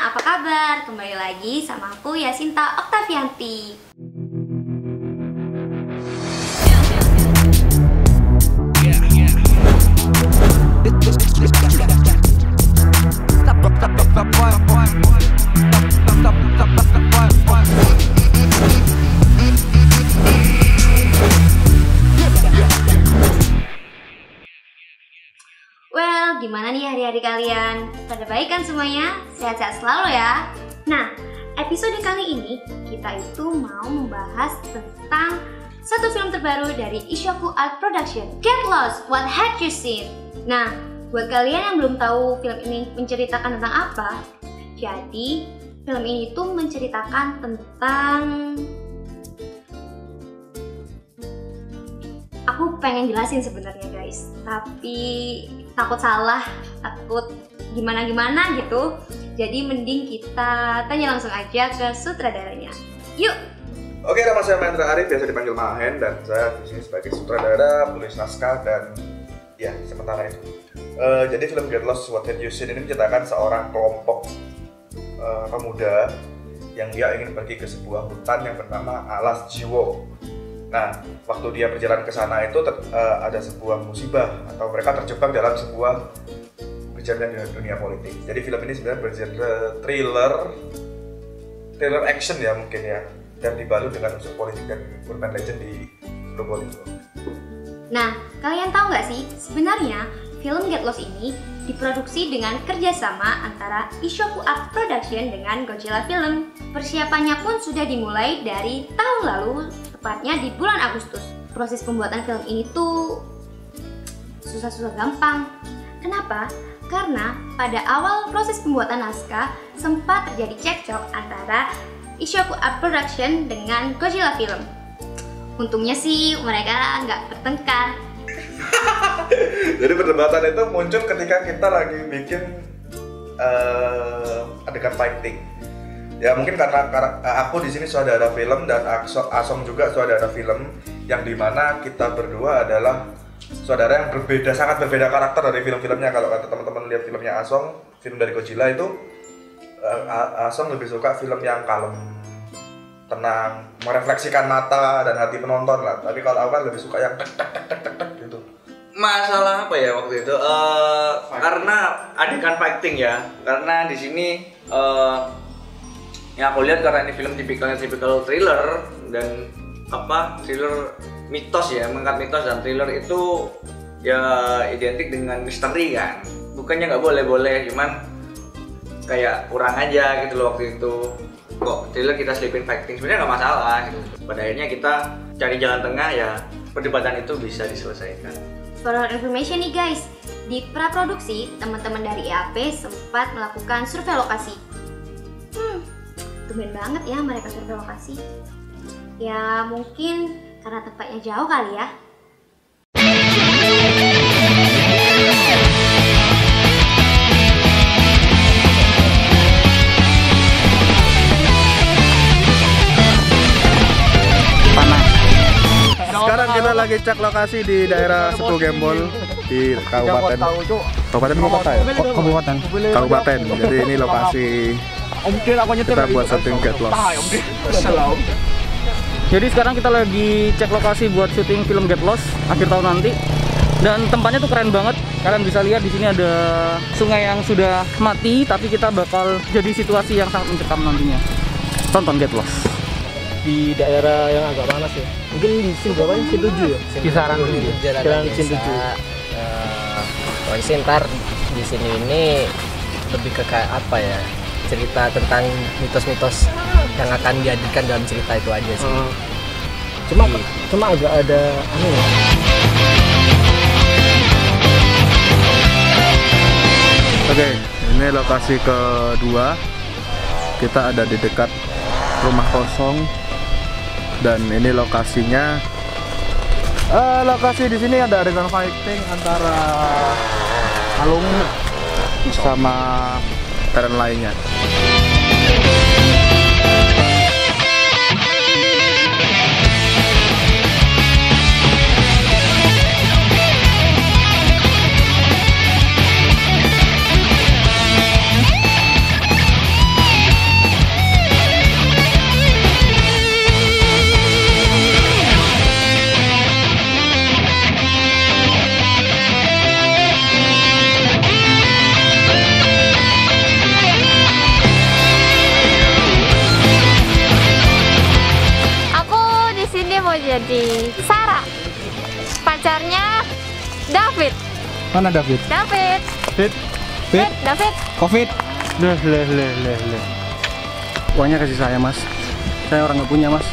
apa kabar? Kembali lagi sama aku Yasinta Oktavianti. Well, gimana nih hari-hari kalian? Pada baik kan semuanya? Sehat-sehat selalu ya. Nah, episode kali ini kita itu mau membahas tentang satu film terbaru dari Ishoku Art Production, Get Lost, What Have You Seen? Nah, buat kalian yang belum tahu film ini menceritakan tentang apa, jadi film ini tuh menceritakan tentang... Aku pengen jelasin sebenarnya guys, tapi takut salah, takut gimana-gimana gitu. Jadi mending kita tanya langsung aja ke sutradaranya. Yuk! Oke, nama saya Mahendra Arif, biasa dipanggil Mahen, dan saya di sini sebagai sutradara, penulis naskah, dan ya sementara itu. Jadi film Get Lost, What Have You Seen ini menceritakan seorang kelompok pemuda yang dia ingin pergi ke sebuah hutan yang bernama Alas Jiwo. Nah, waktu dia berjalan ke sana itu ada sebuah musibah atau mereka terjebak dalam sebuah kejadian di dunia politik. Jadi film ini sebenarnya bergenre thriller action ya mungkin ya, dan dibalut dengan unsur politik dan urban legend di Probolinggo. Nah, kalian tahu nggak sih sebenarnya film Get Lost ini diproduksi dengan kerjasama antara Ishoku Art Production dengan Godzilla Film. Persiapannya pun sudah dimulai dari tahun lalu, tepatnya di bulan Agustus. Proses pembuatan film ini tuh susah-susah gampang. Kenapa? Karena pada awal proses pembuatan naskah sempat terjadi cekcok antara Ishoku Art Production dengan Godzilla Film. Untungnya sih mereka nggak bertengkar. Jadi perdebatan itu muncul ketika kita lagi bikin adegan fighting. Ya mungkin karena aku di sini saudara film dan Asong juga saudara film, yang dimana kita berdua adalah saudara yang berbeda, sangat berbeda karakter dari film-filmnya. Kalau kata teman-teman lihat filmnya Asong, film dari Godzilla itu, Asong lebih suka film yang kalem, tenang, merefleksikan mata dan hati penonton lah. Tapi kalau aku kan lebih suka yang tek gitu. Masalah apa ya waktu itu? Karena adegan fighting ya. Karena di sini yang aku lihat karena ini film tipikal thriller dan thriller mitos ya, mengangkat mitos, dan thriller itu ya identik dengan misteri kan. Bukannya nggak boleh, cuman kayak kurang aja gitu loh waktu itu. Kok thriller kita selipin fighting, sebenarnya nggak masalah gitu. Pada akhirnya kita cari jalan tengah ya, perdebatan itu bisa diselesaikan. For your information nih guys, di praproduksi teman-teman dari EAP sempat melakukan survei lokasi. Tumben banget ya mereka survei lokasi. Ya mungkin karena tempatnya jauh kali ya. Sekarang kita lagi cek lokasi di daerah Sepu Gembol di Kabupaten apa kota ya? Kabupaten. Jadi ini lokasi kita buat syuting Get Lost. Jadi sekarang kita lagi cek lokasi buat syuting film Get Lost akhir tahun nanti. Dan tempatnya tuh keren banget. Kalian bisa lihat di sini ada sungai yang sudah mati, tapi kita bakal jadi situasi yang sangat mencekam nantinya. Tonton Get Lost. Di daerah yang agak panas ya. Mungkin di sini berapa ya? Sin 7 ya? Kisaran 7. Kisaran Sin 7. Kondisi ntar di sini ini lebih ke kayak apa ya? Cerita tentang mitos-mitos yang akan dihadirkan dalam cerita itu aja sih. Cuma agak ada aneh ya. Oke, ini lokasi kedua. Kita ada di dekat rumah kosong. Dan ini lokasinya, lokasi di sini ada adegan fighting antara Alung sama teren lainnya. Mana David? David. Fit. Fit. David. Covid. Leh. Uangnya kasih saya, Mas. Saya orang nggak punya, Mas.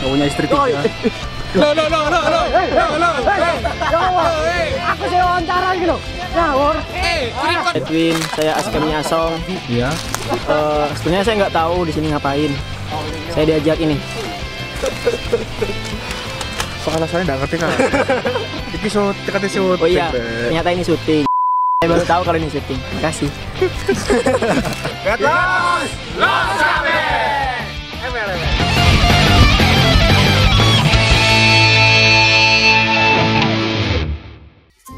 Nggak punya istri 3. No. Aku saya wawancara gitu loh. Ngawur. Edwin, saya askemnya Asong. Iya. Sebenarnya saya nggak tahu di sini ngapain. Saya diajak ini. Soalnya saya nggak ngerti kan. Iki syuting. Oh iya, ternyata ini syuting. Saya baru tahu kalau ini syuting. Terima kasih. Get lost! Lost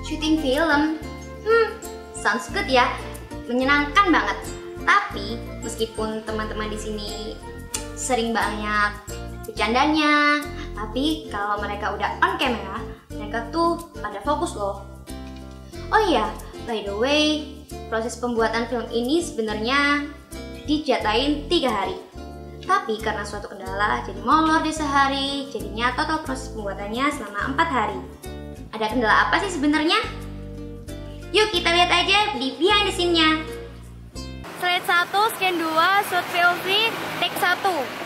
Syuting film? Sounds good ya. Menyenangkan banget. Tapi meskipun teman-teman di sini sering banyak bercandanya, tapi kalau mereka udah on camera, mereka tuh pada fokus loh. Oh iya, by the way, proses pembuatan film ini sebenarnya dijatain 3 hari. Tapi karena suatu kendala jadi molor di sehari, jadinya total proses pembuatannya selama 4 hari. Ada kendala apa sih sebenarnya? Yuk kita lihat aja di behind the scene-nya. Slide 1, scan 2, shoot POV, take 1.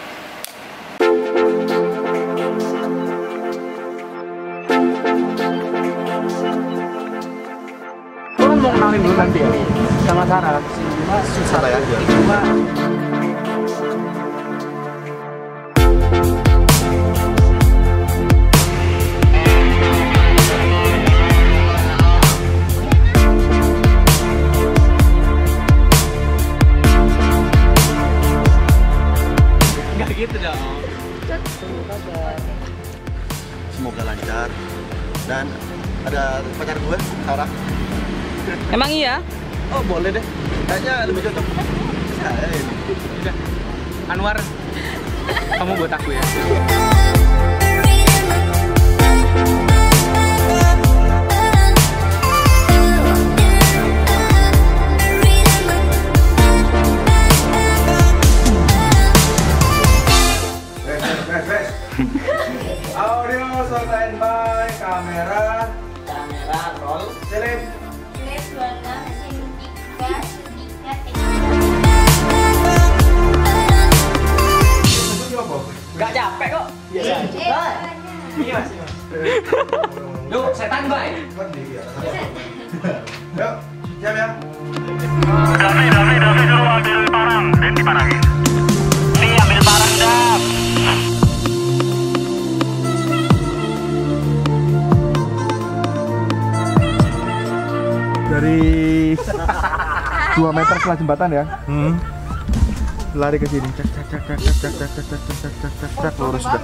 Lu mau kenalin dulu nanti ya sama Sarah. Sarah ya. Cuma Gitu dong. Semoga lancar. Dan ada pacar gue, Sarah. Emang iya? Oh boleh deh. Kayaknya lebih cocok. Saya ini. Udah. Anwar, kamu buat aku ya. Audio standby, kamera roll, selip. nggak capek kok. Biasa. Iya mas. Duh, saya standby. Yuk, siap ya. David suruh ambil parang dan diparangin. Nih ambil parang Dap. Dari 2 meter setelah jembatan ya. Lari ke sini. Cek lurus dah.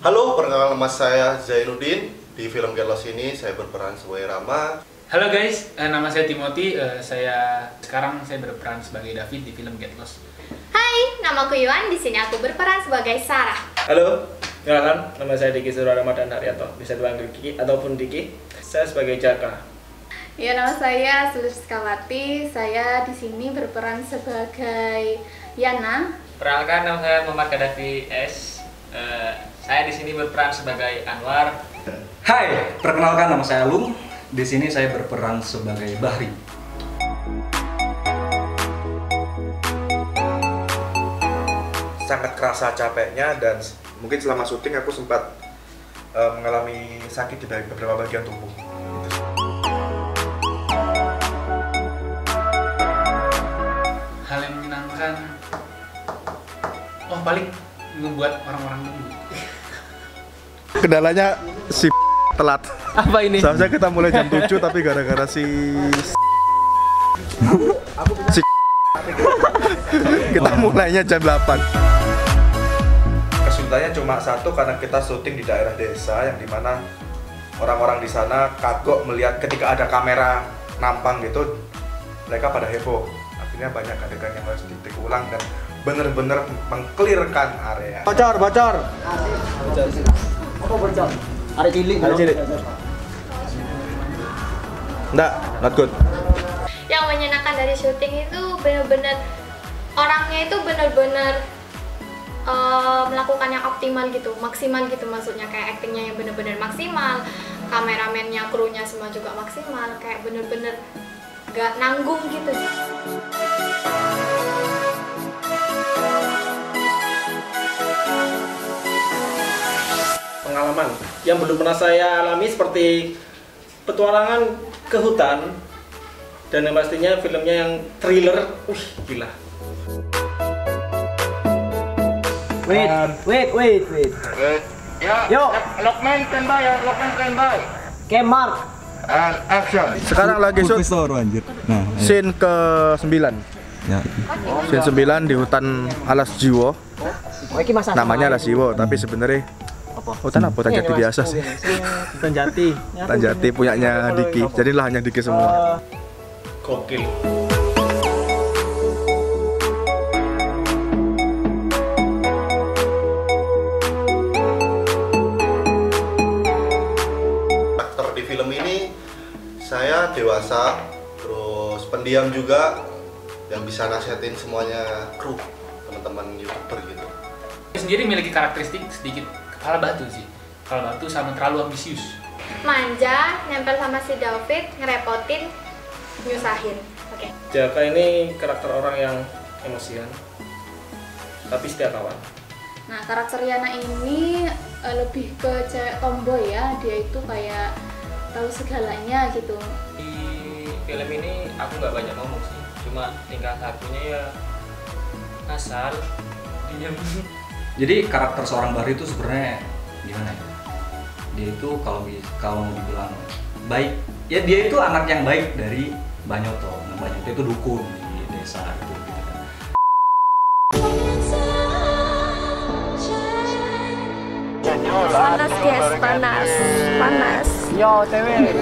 Halo, perkenalkan nama saya Zainuddin. Di film Get Lost ini saya berperan sebagai Rama. Halo guys, nama saya Timothy. Sekarang saya berperan sebagai David di film Get Lost. Hai, namaku Yuan. Di sini aku berperan sebagai Sarah. Halo, kenalkan, nama saya Diki Suraramadhan Haryanto. Bisa dipanggil Kiki ataupun Diki. Saya sebagai Jaka. Ya, nama saya Suliskawati. Saya di sini berperan sebagai Yana. Perkenalkan, nama saya Muhammad Gaddafi S. Saya di sini berperan sebagai Anwar. Hai, perkenalkan nama saya Lung. Di sini saya berperan sebagai Bahri. Sangat kerasa capeknya dan mungkin selama syuting aku sempat mengalami sakit di beberapa bagian tubuh. Hal yang menyenangkan, paling membuat orang-orang nunggu. Kendalanya si telat. Apa ini? Seharusnya kita mulai jam 7 tapi gara-gara si kita mulainya jam 8. Kesulitannya cuma satu karena kita syuting di daerah desa yang dimana orang-orang di sana kagok melihat ketika ada kamera nampang gitu, mereka pada heboh. Akhirnya banyak adegan yang harus di-take ulang dan bener-bener mengklirkan area. Bocor. Apa bocor? Ada cilik. Enggak, not good. Yang menyenangkan dari syuting itu benar-benar orangnya itu benar-benar melakukan yang optimal gitu, maksimal gitu, maksudnya kayak aktingnya yang bener-bener maksimal, kameramennya, krunya semua juga maksimal, kayak bener-bener gak nanggung gitu. Pengalaman yang belum pernah saya alami seperti petualangan ke hutan, dan yang pastinya filmnya yang thriller, gila. Wait. Yo, Lockman standby ya, Lockman standby. Kemar. And action. Sekarang lagi shoot scene ke-9. Ya. Scene 9 di hutan Alas Jiwo. Namanya Alas Jiwo, tapi sebenarnya hutan apa? Hutan jati biasa sih. Hutan jati. Hutan jati punyanya Diki. Jadi lahannya Diki semua. Gokil. Saya dewasa, terus pendiam juga, yang bisa nasihatin semuanya kru, teman-teman YouTuber gitu. Saya sendiri memiliki karakteristik sedikit kepala batu sih. Kepala batu sama terlalu ambisius. Manja, nempel sama si David, ngerepotin, nyusahin. Oke. Jaka ini karakter orang yang emosian, tapi setia kawan. Nah, karakter Yana ini lebih ke cewek tomboy ya, dia itu kayak tahu segalanya gitu. Di film ini aku nggak banyak ngomong sih, cuma tingkah lakunya ya kasar, diam. Jadi karakter seorang Bahri itu sebenarnya gimana ya? Dia itu kalau mau dibilang baik, ya dia itu anak yang baik dari Banyoto. Nah, Banyoto itu dukun di desa itu gitu kan. Panas guys, panas. Yo, cewek.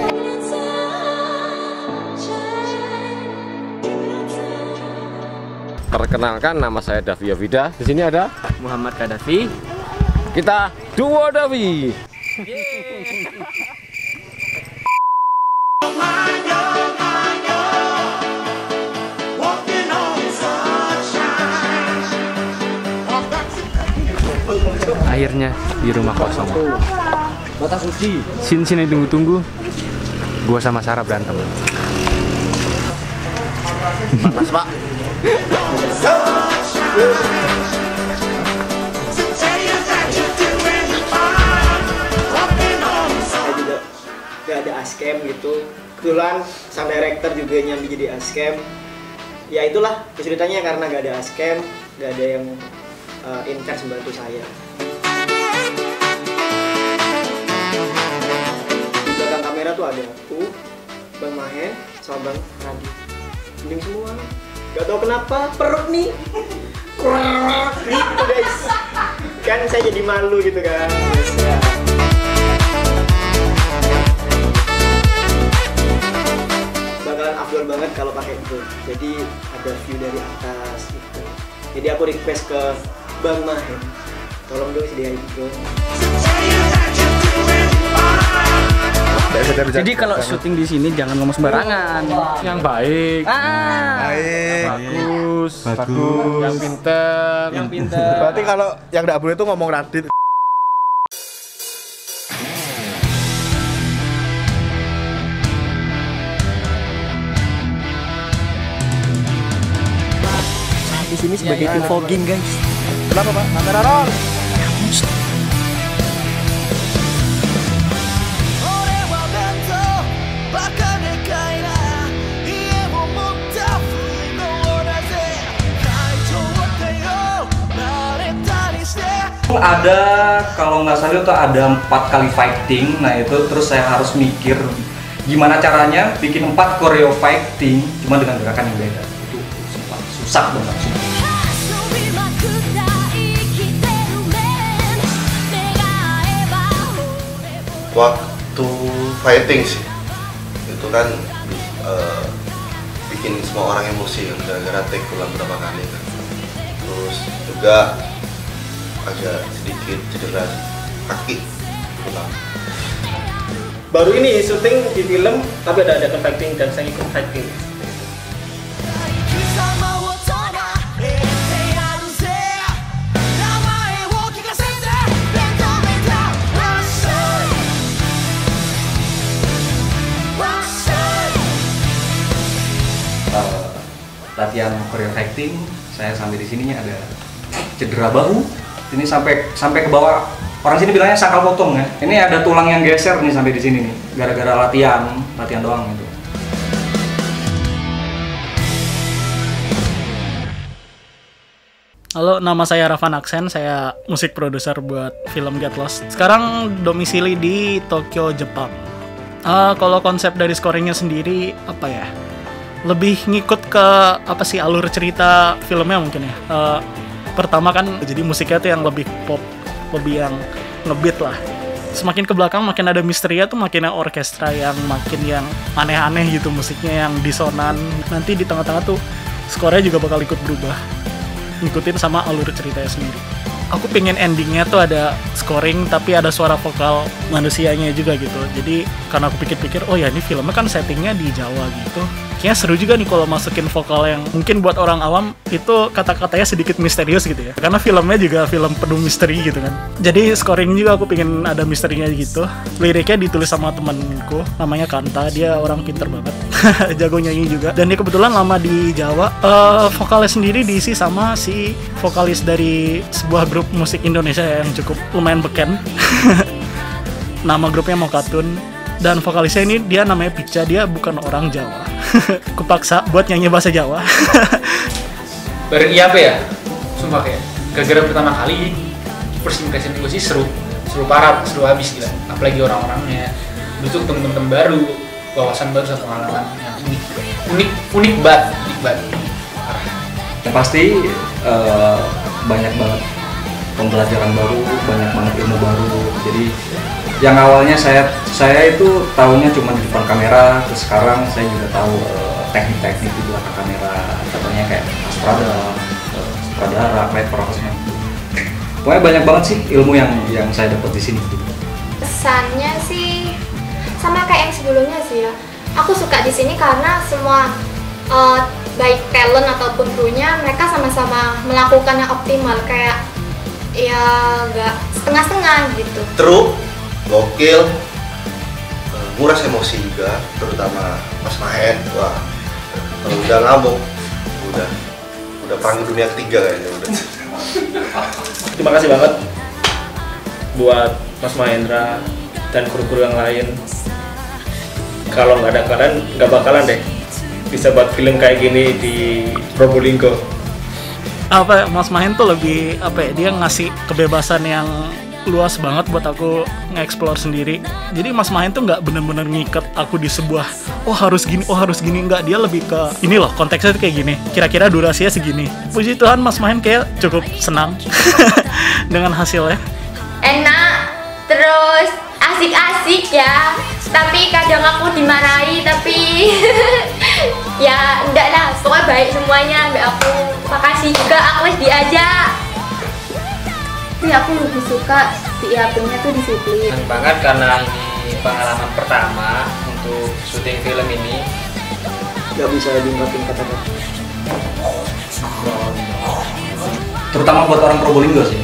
Perkenalkan, nama saya Davi Yovida. Di sini ada Muhammad Kadafi. Kita Duo Davi. Akhirnya di rumah kosong. Batas suci. Sin yang tunggu-tunggu. Gua sama Sarah berantem. Panas, Pak. Saya juga gak ada ascam gitu. Kebetulan sang director juga nyambi jadi ascam. Ya itulah kesulitannya karena gak ada ascam, gak ada yang in charge membantu saya. Di belakang kamera tuh ada aku, Bang Mahen, sama Bang Radi. Mending semua. Gak tau kenapa perut nih gitu guys. Kan saya jadi malu gitu kan. Bakalan afdol banget kalau pakai drone. Jadi ada view dari atas gitu. Jadi aku request ke Bang Mahen, tolong dong sediain drone. Jadi kalau syuting di sini jangan ngomong sembarangan. Yang baik. Baik. Bagus. Yang pintar. Berarti kalau yang nggak boleh itu ngomong Radit. Di sini sebagai tim fogging guys. Kenapa Pak? Kamera roll. Ada, kalau nggak salah itu ada 4 kali fighting. Nah itu terus saya harus mikir gimana caranya bikin 4 choreo fighting cuma dengan gerakan yang beda. Itu sempat susah banget. Waktu fighting sih itu kan bikin semua orang emosi kan, gara-gara take ulang berapa kali kan. Terus juga agak sedikit cedera kaki pulang. Baru ini syuting di film tapi ada fighting dan saya ikut fighting. latihan choreo fighting, saya sampai di sininya ada cedera bahu. Ini sampai ke bawah. Orang sini bilangnya sakal potong ya. Ini ada tulang yang geser nih sampai di sini nih, gara-gara latihan doang gitu. Halo, nama saya Ravan Aksen, saya musik produser buat film Get Lost. Sekarang domisili di Tokyo, Jepang. Kalau konsep dari scoringnya sendiri, apa ya? Lebih ngikut ke apa sih alur cerita filmnya mungkin ya. Pertama kan, jadi musiknya tuh yang lebih pop, lebih yang ngebeat lah. Semakin ke belakang makin ada misterinya tuh makin orkestra yang makin yang aneh-aneh gitu, musiknya yang disonan. Nanti di tengah-tengah tuh skornya juga bakal ikut berubah, ngikutin sama alur ceritanya sendiri. Aku pengen endingnya tuh ada scoring tapi ada suara vokal manusianya juga gitu. Jadi karena aku pikir-pikir, oh ya ini filmnya kan settingnya di Jawa gitu, kayaknya seru juga nih kalau masukin vokal yang mungkin buat orang awam itu kata-katanya sedikit misterius gitu ya, karena filmnya juga film penuh misteri gitu kan. Jadi scoring juga aku pengen ada misterinya gitu. Liriknya ditulis sama temenku namanya Kanta, dia orang pinter banget jago nyanyi juga, dan dia kebetulan lama di Jawa. Vokalnya sendiri diisi sama si vokalis dari sebuah grup musik Indonesia yang cukup lumayan beken nama grupnya Mokatun. Dan vokalisnya ini dia namanya Pica, dia bukan orang Jawa. Kupaksa buat nyanyi bahasa Jawa. Bareng IAP ya? Sumpah kayak gara-gara pertama kali first impression gue sih seru parah, seru habis gila. Apalagi orang-orangnya, itu temen-temen baru, wawasan baru, satu pengalaman yang unik banget. Yang pasti banyak banget pembelajaran baru, banyak banget ilmu baru. Jadi yang awalnya saya itu tahunya cuma di depan kamera, terus sekarang saya juga tahu teknik-teknik di belakang kamera, contohnya kayak sutradara, rapper, apa semua. Pokoknya banyak banget sih ilmu yang saya dapat di sini. Pesannya sih sama kayak yang sebelumnya sih ya. Aku suka di sini karena semua baik talent ataupun krunya mereka sama-sama melakukan yang optimal, kayak ya nggak setengah-setengah gitu. True, gokil, nguras emosi juga, terutama Mas Mahen. Wah, kalau udah ngamuk, udah perang dunia ketiga kayaknya udah. Terima kasih banget buat Mas Mahendra dan kru-kru yang lain. Kalau nggak ada kalian, nggak bakalan deh bisa buat film kayak gini di Probolinggo. Apa Mas Mahen tuh lebih apa ya, dia ngasih kebebasan yang luas banget buat aku nge-explore sendiri. Jadi Mas Mahen tuh nggak bener-bener ngikat aku di sebuah harus gini, nggak. Dia lebih ke ini loh, konteksnya tuh kayak gini, kira-kira durasinya segini. Puji Tuhan Mas Mahen kayak cukup senang dengan hasilnya. Enak, terus asik-asik ya, tapi kadang aku dimarahi, tapi ya enggak lah, pokoknya baik semuanya mbak aku. Makasih juga aku diajak. Sih aku lebih suka si IAP-nya tuh disiplin. Senang banget karena ini pengalaman pertama untuk syuting film ini. Gak bisa diungkapin kata-kata. Terutama buat orang Probolinggo sih.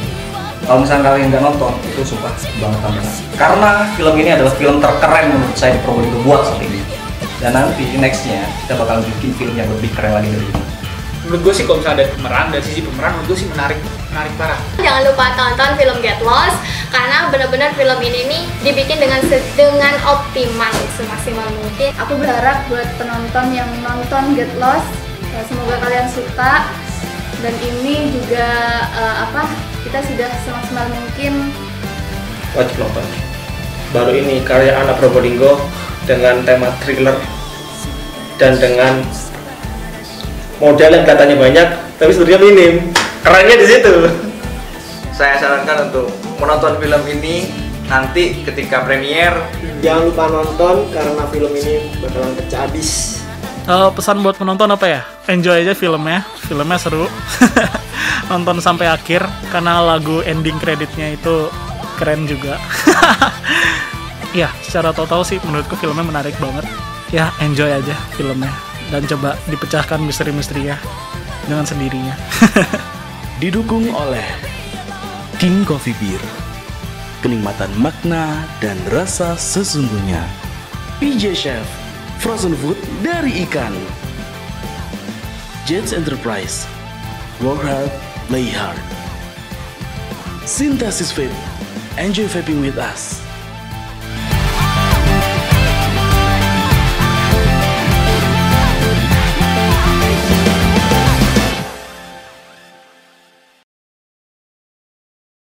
Kalau misalnya kalian nggak nonton, itu sumpah banget banget. Karena film ini adalah film terkeren menurut saya di Probolinggo buat saat ini. Dan nanti nextnya kita bakal bikin film yang lebih keren lagi dari ini. Menurut gue sih kalau misalnya dari sisi pemeran menurut gue sih menarik parah. Jangan lupa tonton film Get Lost karena benar-benar film ini nih dibikin dengan optimal, semaksimal mungkin. Aku berharap buat penonton yang nonton Get Lost, semoga kalian suka, dan ini juga kita sudah semaksimal mungkin. Wajib nonton. Baru ini karya anak Probolinggo dengan tema thriller dan dengan modal yang katanya banyak tapi sebenarnya minim. Kerennya di situ. Saya sarankan untuk menonton film ini nanti ketika premier. Jangan lupa nonton karena film ini bakalan pecah abis. Pesan buat penonton apa ya? Enjoy aja filmnya seru. Nonton sampai akhir karena lagu ending kreditnya itu keren juga. Ya, secara total sih menurutku filmnya menarik banget. Ya, enjoy aja filmnya dan coba dipecahkan misteri-misterinya dengan sendirinya. Didukung oleh King Coffee Beer, kenikmatan makna dan rasa sesungguhnya. PJ Chef, frozen food dari ikan. Jets Enterprise. Work hard, play hard. Synthesis Vape. Enjoy vaping with us.